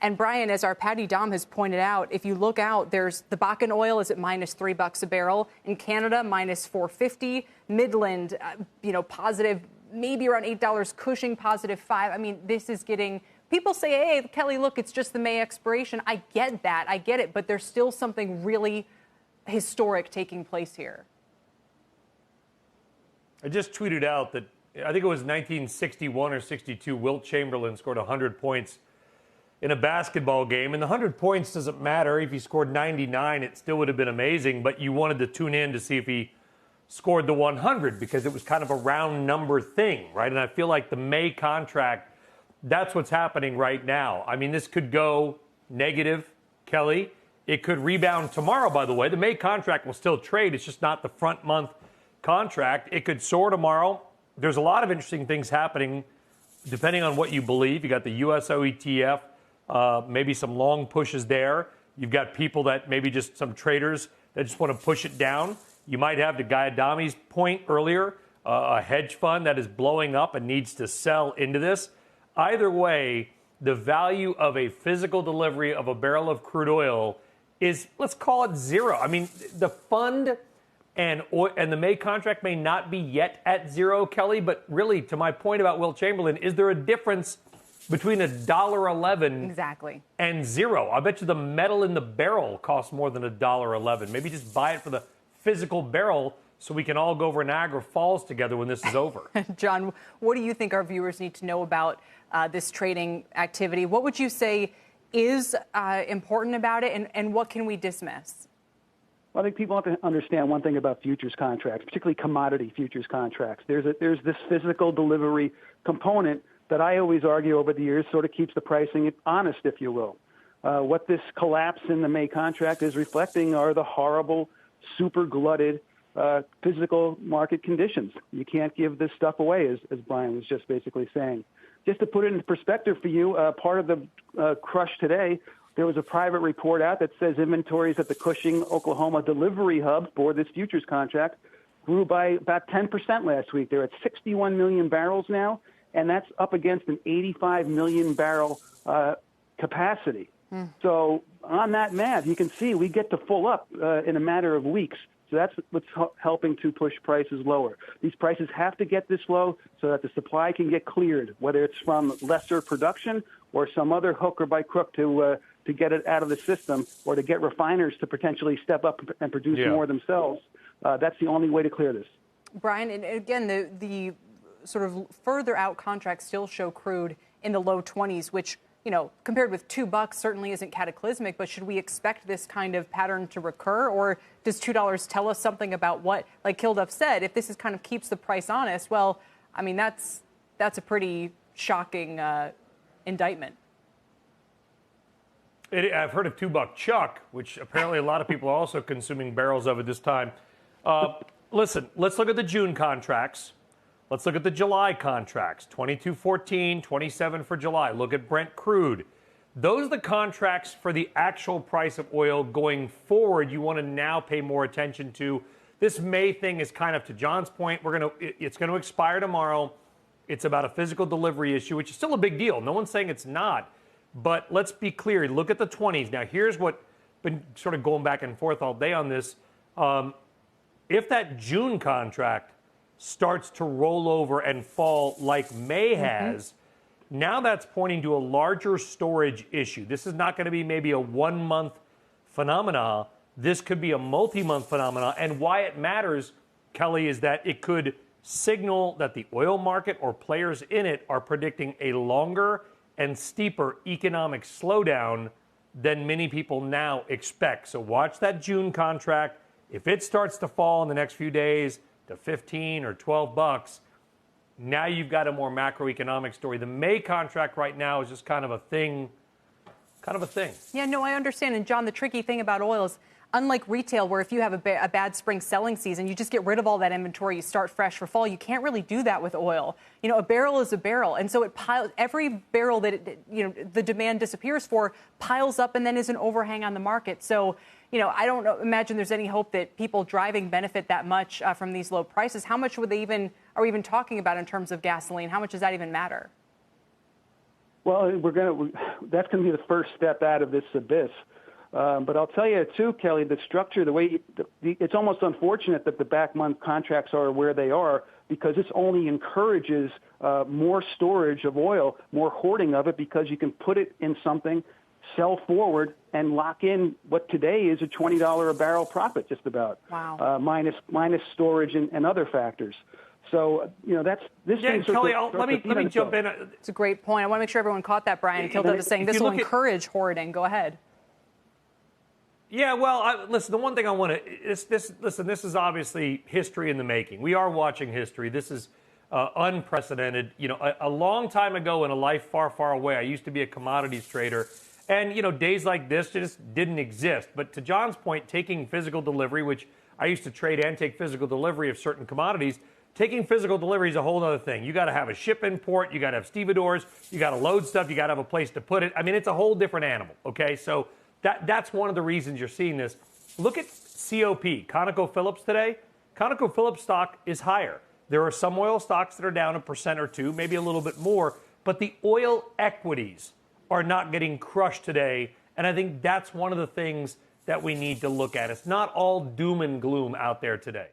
And Brian, as our Patty Dom has pointed out, if you look out, there's the Bakken oil is at minus $3 a barrel. In Canada, minus $4.50. Midland, positive, maybe around $8. Cushing, positive $5. I mean, this is getting. People say, hey, Kelly, look, it's just the May expiration. I get that. I get it. But there's still something really historic taking place here. I just tweeted out that I think it was 1961 or 62, Wilt Chamberlain scored 100 points in a basketball game. And the 100 points doesn't matter. If he scored 99, it still would have been amazing. But you wanted to tune in to see if he scored the 100 because it was kind of a round number thing, right? And I feel like the May contract, that's what's happening right now. I mean, this could go negative, Kelly. It could rebound tomorrow, by the way. The May contract will still trade. It's just not the front month contract. It could soar tomorrow. There's a lot of interesting things happening depending on what you believe. You got the USO ETF, maybe some long pushes there. You've got people that maybe just some traders that just want to push it down. You might have, to Guy Adami's point earlier, a hedge fund that is blowing up and needs to sell into this. Either way, the value of a physical delivery of a barrel of crude oil is, let's call it zero. I mean, the fund and the May contract may not be yet at zero, Kelly, but really, to my point about Wilt Chamberlain, is there a difference between $1.11 exactly and zero? I bet you the metal in the barrel costs more than $1.11. Maybe just buy it for the physical barrel so we can all go over Niagara Falls together when this is over. John, what do you think our viewers need to know about this trading activity? What would you say is important about it, and what can we dismiss? Well, I think people have to understand one thing about futures contracts, particularly commodity futures contracts. There's this physical delivery component that I always argue over the years sort of keeps the pricing honest, if you will. What this collapse in the May contract is reflecting are the horrible, super glutted physical market conditions. You can't give this stuff away, as Brian was just basically saying. Just to put it into perspective for you, part of the crush today, there was a private report out that says inventories at the Cushing, Oklahoma delivery hub for this futures contract grew by about 10% last week. They're at 61 million barrels now, and that's up against an 85 million barrel capacity. So on that math, you can see we get to full up in a matter of weeks. So that's what's helping to push prices lower. These prices have to get this low so that the supply can get cleared, whether it's from lesser production or some other hook or by crook to get it out of the system, or to get refiners to potentially step up and produce more themselves. That's the only way to clear this. Brian, and again, the sort of further out contracts still show crude in the low 20s, which, compared with $2 certainly isn't cataclysmic, but should we expect this kind of pattern to recur? Or does $2 tell us something about what, like Kilduff said, if this is kind of keeps the price honest? Well, I mean, that's a pretty shocking indictment. I've heard of $2 Chuck, which apparently a lot of people are also consuming barrels of at this time. Listen, let's look at the June contracts. Let's look at the July contracts, 22.14, 27 for July. Look at Brent crude. Those are the contracts for the actual price of oil going forward. You want to now pay more attention to. This May thing is kind of, to John's point, it's going to expire tomorrow. It's about a physical delivery issue, which is still a big deal. No one's saying it's not. But let's be clear. Look at the 20s. Now, here's what been sort of going back and forth all day on this. If that June contract starts to roll over and fall like May has, now that's pointing to a larger storage issue. This is not going to be maybe a 1 month phenomena. This could be a multi-month phenomena. And why it matters, Kelly, is that it could signal that the oil market or players in it are predicting a longer and steeper economic slowdown than many people now expect. So watch that June contract. If it starts to fall in the next few days to 15 or $12, now you've got a more macroeconomic story. The May contract right now is just kind of a thing. Yeah, no, I understand. And John, the tricky thing about oil is, unlike retail, where if you have a bad spring selling season, you just get rid of all that inventory, you start fresh for fall. You can't really do that with oil. A barrel is a barrel. And so it piles, every barrel that, the demand disappears for piles up and then is an overhang on the market. So, I don't imagine there's any hope that people driving benefit that much from these low prices. How much are we even talking about in terms of gasoline? How much does that even matter? Well, that's going to be the first step out of this abyss. But I'll tell you, too, Kelly, the structure, the way it's almost unfortunate that the back month contracts are where they are, because this only encourages more storage of oil, more hoarding of it, because you can put it in something, sell forward, and lock in what today is a $20 a barrel profit, just about. Wow. Minus storage and other factors. So, that's this. Yeah, Kelly, let me jump in. It's a great point. I want to make sure everyone caught that, Brian. Kilduff is saying this will encourage hoarding. Go ahead. Yeah, well, listen, the one thing I want to this is obviously history in the making. We are watching history. This is unprecedented. A long time ago in a life far, far away, I used to be a commodities trader. And, days like this just didn't exist. But to John's point, taking physical delivery, which I used to trade and take physical delivery of certain commodities, taking physical delivery is a whole other thing. You got to have a ship in port. You got to have stevedores. You got to load stuff. You got to have a place to put it. I mean, it's a whole different animal, okay? So that's one of the reasons you're seeing this. Look at COP, ConocoPhillips today. ConocoPhillips stock is higher. There are some oil stocks that are down 1% or 2%, maybe a little bit more, but the oil equities are not getting crushed today, and I think that's one of the things that we need to look at. It's not all doom and gloom out there today.